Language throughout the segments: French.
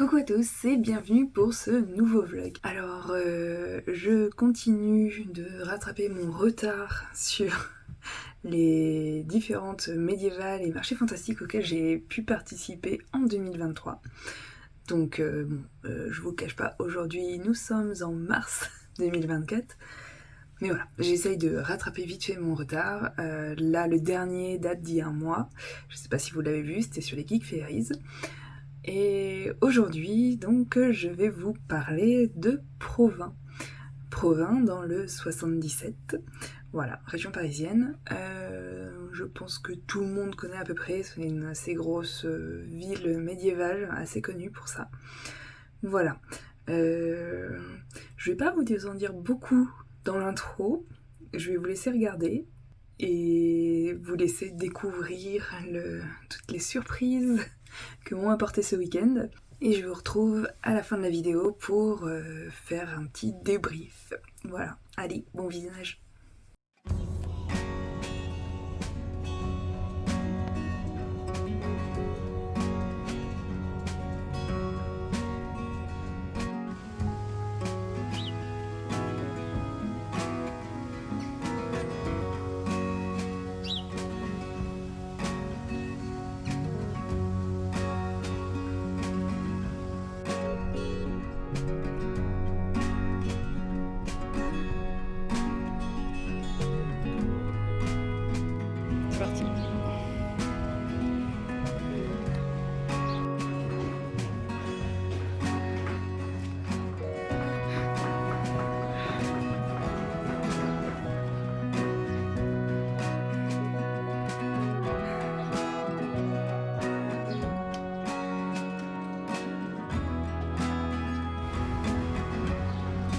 Coucou à tous et bienvenue pour ce nouveau vlog. Alors, je continue de rattraper mon retard sur les différentes médiévales et marchés fantastiques auxquels j'ai pu participer en 2023. Donc, je vous cache pas, aujourd'hui nous sommes en mars 2024. Mais voilà, j'essaye de rattraper vite fait mon retard. Là, le dernier date d'il y a un mois. Je sais pas si vous l'avez vu, c'était sur les Geek Fairies. Et aujourd'hui, donc, je vais vous parler de Provins. Provins dans le 77, voilà, région parisienne. Je pense que tout le monde connaît à peu près, c'est une assez grosse ville médiévale, assez connue pour ça. Voilà. Je vais pas vous en dire beaucoup dans l'intro, je vais vous laisser regarder et vous laisser découvrir toutes les surprises que m'ont apporté ce week-end. Et je vous retrouve à la fin de la vidéo pour faire un petit débrief. Voilà, allez, bon visionnage. C'est parti.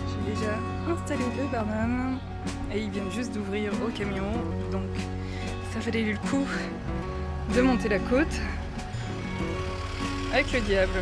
J'ai déjà installé le barnum et ils viennent juste d'ouvrir au camion, donc ça valait le coup de monter la côte avec le diable.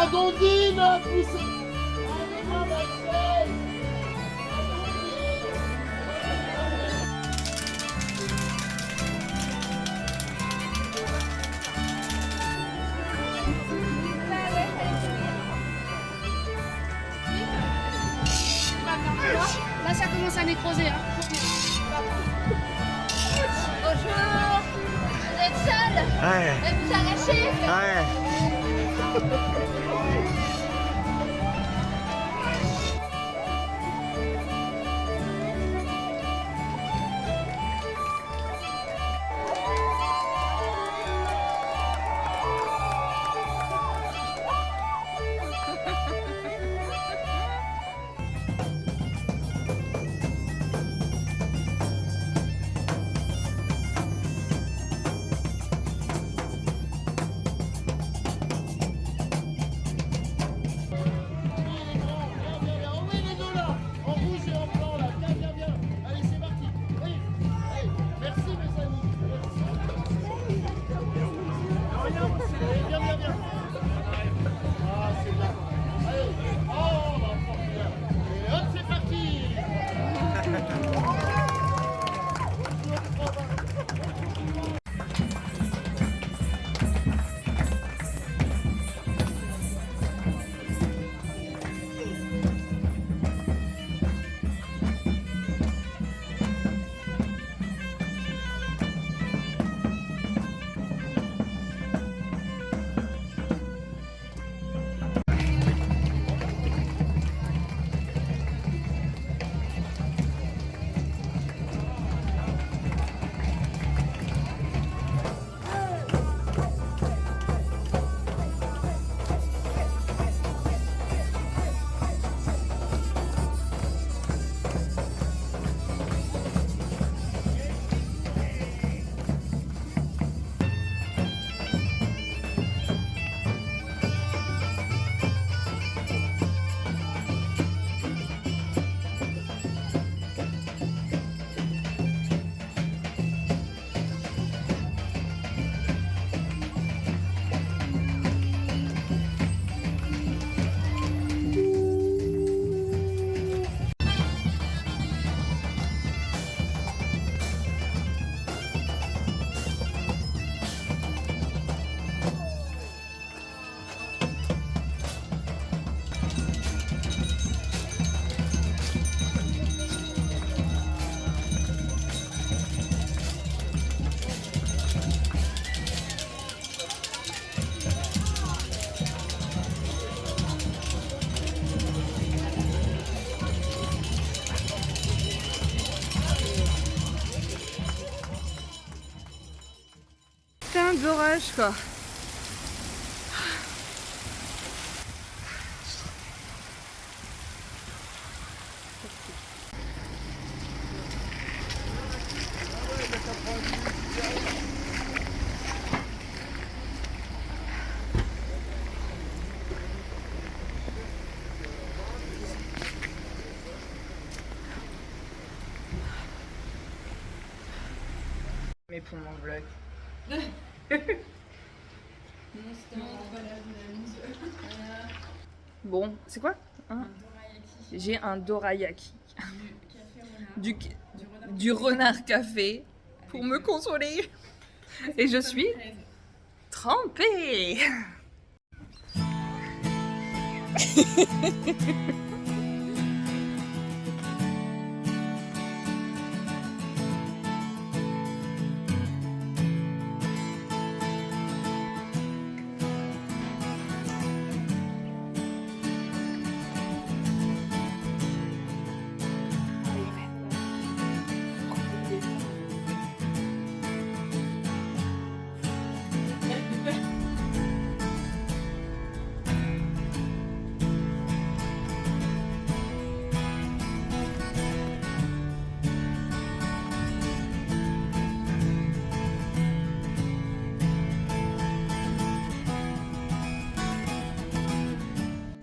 Amandine, poussez. Allez-moi, Maxel. Là, ça commence à nécroser. Hein. Bonjour. Vous êtes seul? Ouais. Et vous arrachez? Ouais. Putain d'orage quoi. Mais pour mon vlog. Bon, c'est quoi hein? J'ai un dorayaki. Du renard café pour me consoler. Et je suis trempée.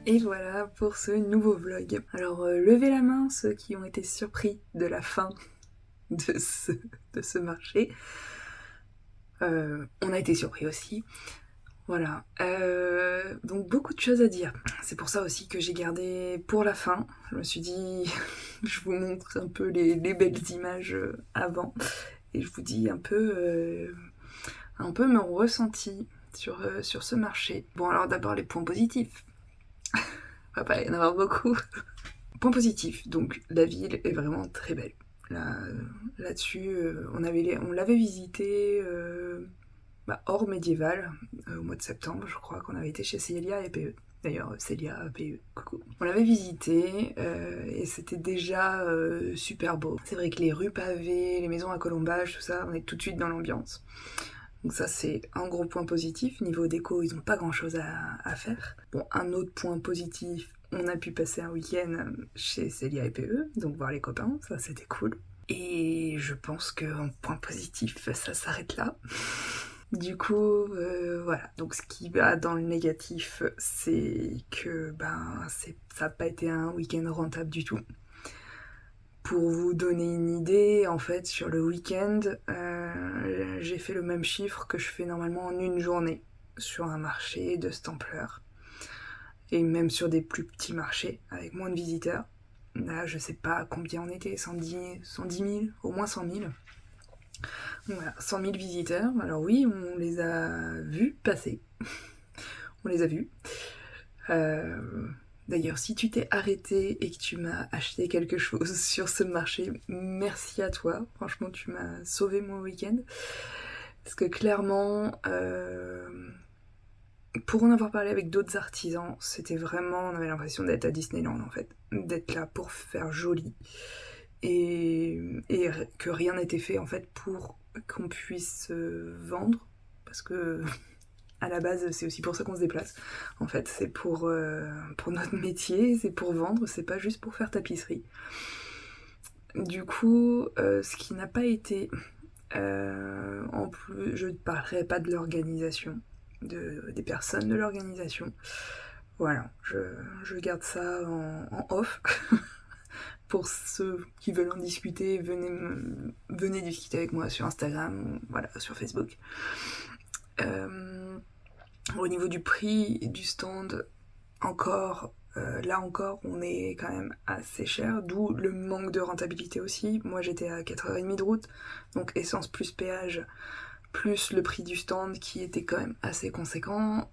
Et voilà pour ce nouveau vlog. Alors levez la main ceux qui ont été surpris de la fin de ce marché. On a été surpris aussi. Voilà, donc beaucoup de choses à dire. C'est pour ça aussi que j'ai gardé pour la fin. Je me suis dit, je vous montre un peu les belles images avant, et je vous dis un peu mon ressenti sur ce marché. Bon, alors d'abord les points positifs. Il va pas y en avoir beaucoup. Point positif, donc la ville est vraiment très belle. Là-dessus, on l'avait visité hors médiéval, au mois de septembre, je crois qu'on avait été chez Célia et PE. D'ailleurs, Célia, PE, coucou. On l'avait visité et c'était déjà super beau. C'est vrai que les rues pavées, les maisons à colombage, tout ça, on est tout de suite dans l'ambiance. Donc ça, c'est un gros point positif. Niveau déco, ils n'ont pas grand-chose à faire. Bon, un autre point positif, on a pu passer un week-end chez Célia et PE, donc voir les copains, ça c'était cool. Et je pense qu'en point positif, ça s'arrête là. Du coup, voilà. Donc ce qui va dans le négatif, c'est que ça n'a pas été un week-end rentable du tout. Pour vous donner une idée, en fait, sur le week-end, j'ai fait le même chiffre que je fais normalement en une journée sur un marché de cette ampleur. Et même sur des plus petits marchés, avec moins de visiteurs. Là, je sais pas combien on était, 110 000, au moins 100 000. Voilà, 100 000 visiteurs. Alors oui, on les a vus passer. On les a vus. D'ailleurs, si tu t'es arrêté et que tu m'as acheté quelque chose sur ce marché, merci à toi. Franchement, tu m'as sauvé mon week-end. Parce que clairement, pour en avoir parlé avec d'autres artisans, c'était vraiment, on avait l'impression d'être à Disneyland en fait. D'être là pour faire joli. Et que rien n'était fait en fait pour qu'on puisse vendre. Parce que à la base, c'est aussi pour ça qu'on se déplace. En fait, c'est pour notre métier, c'est pour vendre, c'est pas juste pour faire tapisserie. Du coup, ce qui n'a pas été... en plus, je ne parlerai pas de l'organisation, des personnes de l'organisation. Voilà, je garde ça en off. Pour ceux qui veulent en discuter, venez discuter avec moi sur Instagram, voilà, sur Facebook. Au niveau du prix du stand, là encore, on est quand même assez cher, d'où le manque de rentabilité aussi. Moi, j'étais à 4h30 de route, donc essence plus péage, plus le prix du stand qui était quand même assez conséquent.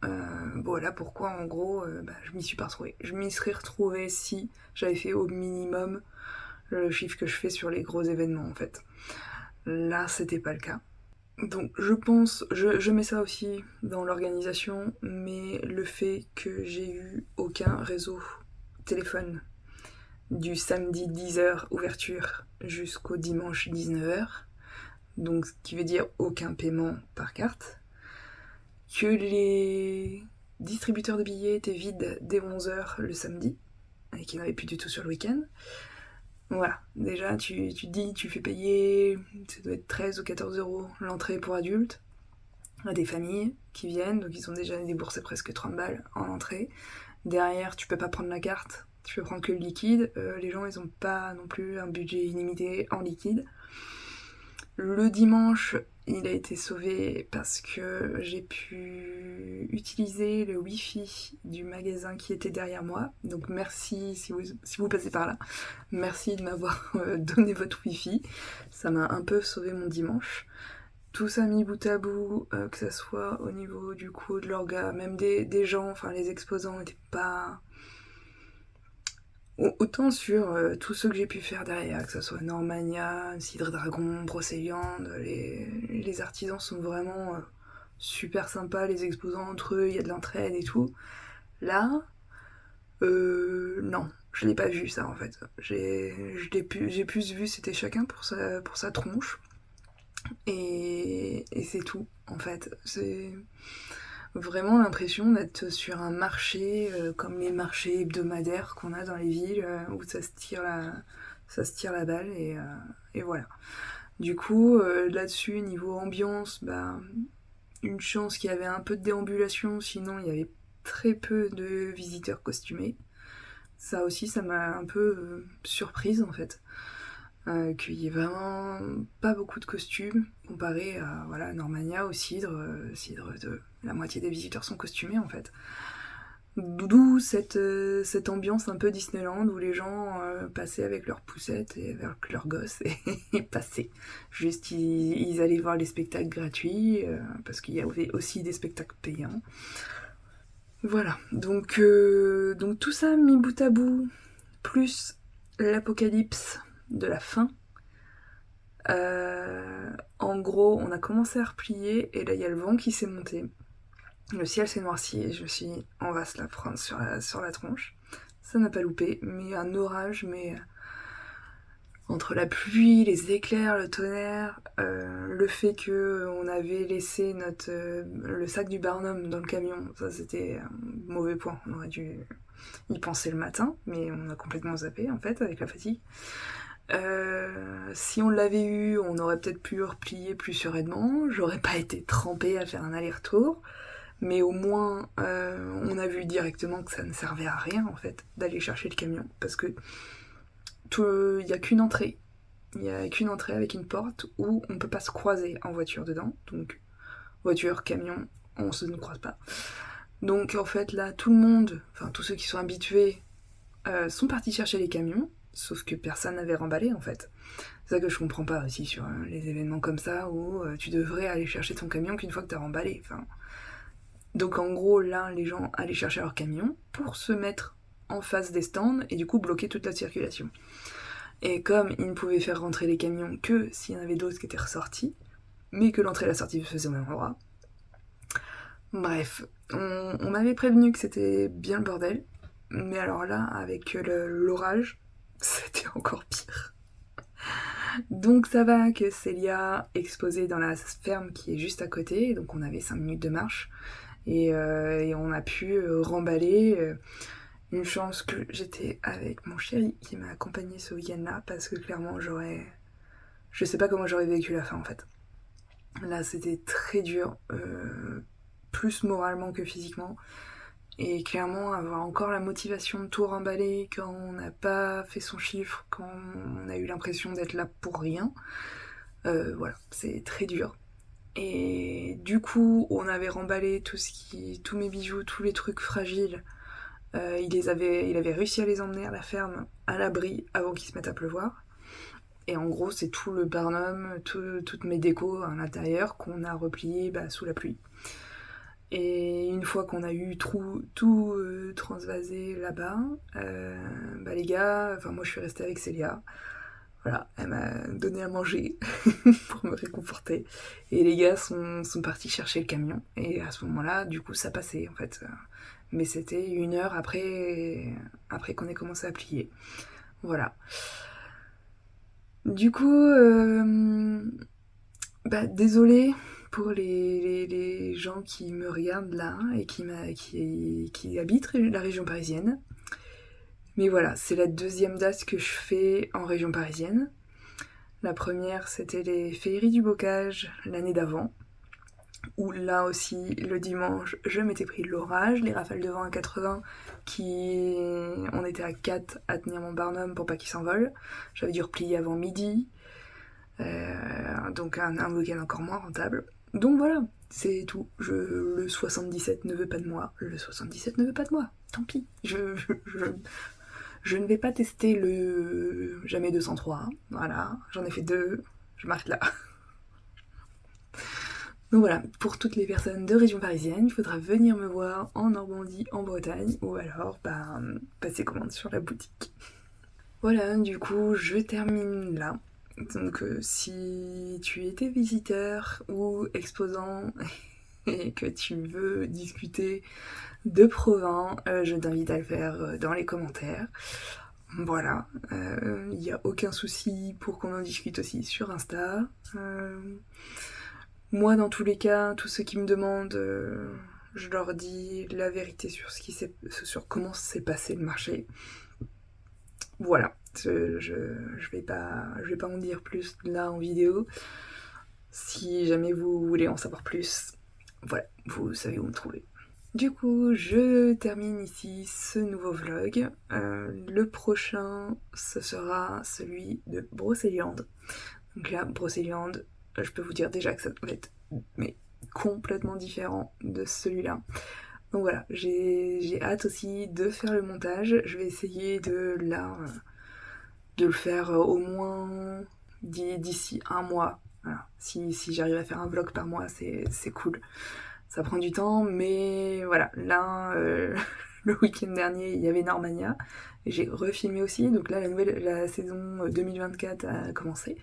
Voilà pourquoi, en gros, je m'y suis pas retrouvée. Je m'y serais retrouvée si j'avais fait au minimum le chiffre que je fais sur les gros événements, en fait. Là, c'était pas le cas. Donc je pense, je mets ça aussi dans l'organisation, mais le fait que j'ai eu aucun réseau téléphone du samedi 10h ouverture jusqu'au dimanche 19h, donc ce qui veut dire aucun paiement par carte, que les distributeurs de billets étaient vides dès 11h le samedi, et qu'il n'y en avait plus du tout sur le week-end. Voilà, déjà tu te dis, tu fais payer, ça doit être 13 ou 14 € l'entrée pour adultes, à des familles qui viennent, donc ils ont déjà déboursé presque 30 balles en entrée. Derrière, tu peux pas prendre la carte, tu peux prendre que le liquide, les gens ils ont pas non plus un budget illimité en liquide. Le dimanche, il a été sauvé parce que j'ai pu utiliser le wifi du magasin qui était derrière moi. Donc merci si vous passez par là. Merci de m'avoir donné votre wifi. Ça m'a un peu sauvé mon dimanche. Tout ça mis bout à bout, que ça soit au niveau du coup de l'orga, même des gens, enfin les exposants n'étaient pas... Autant sur tous ceux que j'ai pu faire derrière, que ce soit Normania, Cidre Dragon, Brocéliande, les artisans sont vraiment super sympas, les exposants entre eux, il y a de l'entraide et tout. Là, non, je l'ai pas vu ça en fait. J'ai plus vu, c'était chacun pour sa tronche. Et c'est tout en fait. C'est vraiment l'impression d'être sur un marché comme les marchés hebdomadaires qu'on a dans les villes où ça se tire la balle et voilà. Du coup, là-dessus, niveau ambiance, une chance qu'il y avait un peu de déambulation, sinon il y avait très peu de visiteurs costumés. Ça aussi, ça m'a un peu surprise en fait. qu'il y ait vraiment pas beaucoup de costumes comparé à voilà, Normania au cidre de la moitié des visiteurs sont costumés en fait. D'où cette ambiance un peu Disneyland où les gens passaient avec leurs poussettes et avec leurs gosses et passaient. Juste ils allaient voir les spectacles gratuits parce qu'il y avait aussi des spectacles payants. Voilà, donc tout ça mis bout à bout, plus l'apocalypse de la fin. En gros, on a commencé à replier et là il y a le vent qui s'est monté. Le ciel s'est noirci et je me suis dit, on va se la prendre sur la tronche. Ça n'a pas loupé, mais un orage, mais entre la pluie, les éclairs, le tonnerre, le fait qu'on avait laissé le sac du Barnum dans le camion, ça c'était un mauvais point. On aurait dû y penser le matin, mais on a complètement zappé en fait avec la fatigue. Si on l'avait eu, on aurait peut-être pu replier plus sereinement. J'aurais pas été trempée à faire un aller-retour. Mais au moins, on a vu directement que ça ne servait à rien, en fait, d'aller chercher le camion. Parce que il n'y a qu'une entrée. Il n'y a qu'une entrée avec une porte où on ne peut pas se croiser en voiture dedans. Donc, voiture, camion, on se ne croise pas. Donc, en fait, là, tout le monde, enfin, tous ceux qui sont habitués, sont partis chercher les camions. Sauf que personne n'avait remballé, en fait. C'est ça que je comprends pas aussi sur les événements comme ça, où tu devrais aller chercher ton camion qu'une fois que t'as remballé. Enfin... Donc en gros, là, les gens allaient chercher leur camion pour se mettre en face des stands et du coup bloquer toute la circulation. Et comme ils ne pouvaient faire rentrer les camions que s'il y en avait d'autres qui étaient ressortis, mais que l'entrée et la sortie se faisaient au même endroit. Bref, on m'avait prévenu que c'était bien le bordel, mais alors là, avec l'orage, c'était encore pire. Donc ça va que Célia exposait dans la ferme qui est juste à côté, donc on avait 5 minutes de marche. Et on a pu remballer. Une chance que j'étais avec mon chéri qui m'a accompagnée ce week-end-là, parce que clairement je sais pas comment j'aurais vécu la fin en fait. Là c'était très dur, plus moralement que physiquement. Et clairement avoir encore la motivation de tout remballer quand on n'a pas fait son chiffre, quand on a eu l'impression d'être là pour rien. Voilà, c'est très dur. Et du coup, on avait remballé tous mes bijoux, tous les trucs fragiles. Il avait réussi à les emmener à la ferme, à l'abri, avant qu'il se mette à pleuvoir. Et en gros, c'est tout le Barnum, toutes mes décos à l'intérieur qu'on a replié sous la pluie. Et une fois qu'on a eu tout transvasé là-bas, les gars, enfin moi je suis restée avec Célia. Voilà, elle m'a donné à manger pour me réconforter. Et les gars sont partis chercher le camion. Et à ce moment-là, du coup, ça passait, en fait. Mais c'était 1 heure après qu'on ait commencé à plier. Voilà. Du coup, désolée pour les gens qui me regardent là et qui habitent la région parisienne. Mais voilà, c'est la 2e date que je fais en région parisienne. La première, c'était les féeries du bocage l'année d'avant, où là aussi, le dimanche, je m'étais pris l'orage, les rafales de vent à 80, on était à 4 à tenir mon Barnum pour pas qu'il s'envole. J'avais dû replier avant midi, donc un week-end encore moins rentable. Donc voilà, c'est tout. Le 77 ne veut pas de moi. Le 77 ne veut pas de moi. Tant pis. Je ne vais pas tester le jamais 203, voilà, j'en ai fait 2, je m'arrête là. Donc voilà, pour toutes les personnes de région parisienne, il faudra venir me voir en Normandie, en Bretagne, ou alors passer commande sur la boutique. Voilà, du coup, je termine là. Donc si tu étais visiteur ou exposant et que tu veux discuter de Provins, je t'invite à le faire dans les commentaires. Voilà, il n'y a aucun souci pour qu'on en discute aussi sur Insta. Moi, dans tous les cas, tous ceux qui me demandent, je leur dis la vérité sur comment s'est passé le marché. Voilà, je vais pas en dire plus là en vidéo. Si jamais vous voulez en savoir plus, voilà, vous savez où me trouver. Du coup, je termine ici ce nouveau vlog. Le prochain, ce sera celui de Brocéliande. Donc là, Brocéliande, je peux vous dire déjà que ça va être complètement différent de celui-là. Donc voilà, j'ai hâte aussi de faire le montage. Je vais essayer de le faire au moins d'ici un mois. Voilà. Si j'arrive à faire un vlog par mois, c'est cool. Ça prend du temps, mais voilà. Là, le week-end dernier, il y avait Normania. J'ai refilmé aussi, donc là, la saison 2024 a commencé.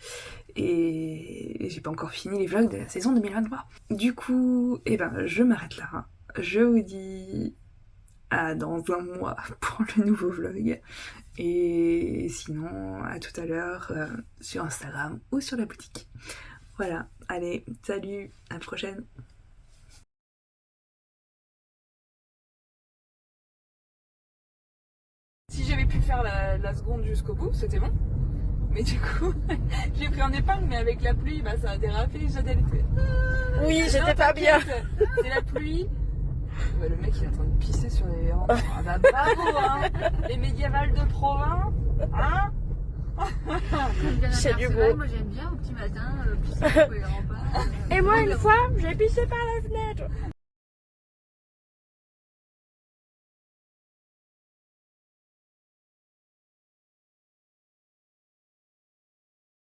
Et j'ai pas encore fini les vlogs de la saison 2023. Du coup, je m'arrête là. Je vous dis à dans un mois pour le nouveau vlog. Et sinon, à tout à l'heure sur Instagram ou sur la boutique. Voilà, allez, salut, à la prochaine. Si j'avais pu faire la seconde jusqu'au bout, c'était bon. Mais du coup, j'ai pris en épingle, mais avec la pluie, ça a dérapé. Oui, j'étais pas bien. C'est la pluie. Le mec, il est en train de pisser sur les hanches. Ah bravo, hein. Les médiévales de Provins, hein. C'est du beau. Moi j'aime bien au petit matin, pisser sur les remparts. Et moi, une fois, j'ai pissé par la fenêtre.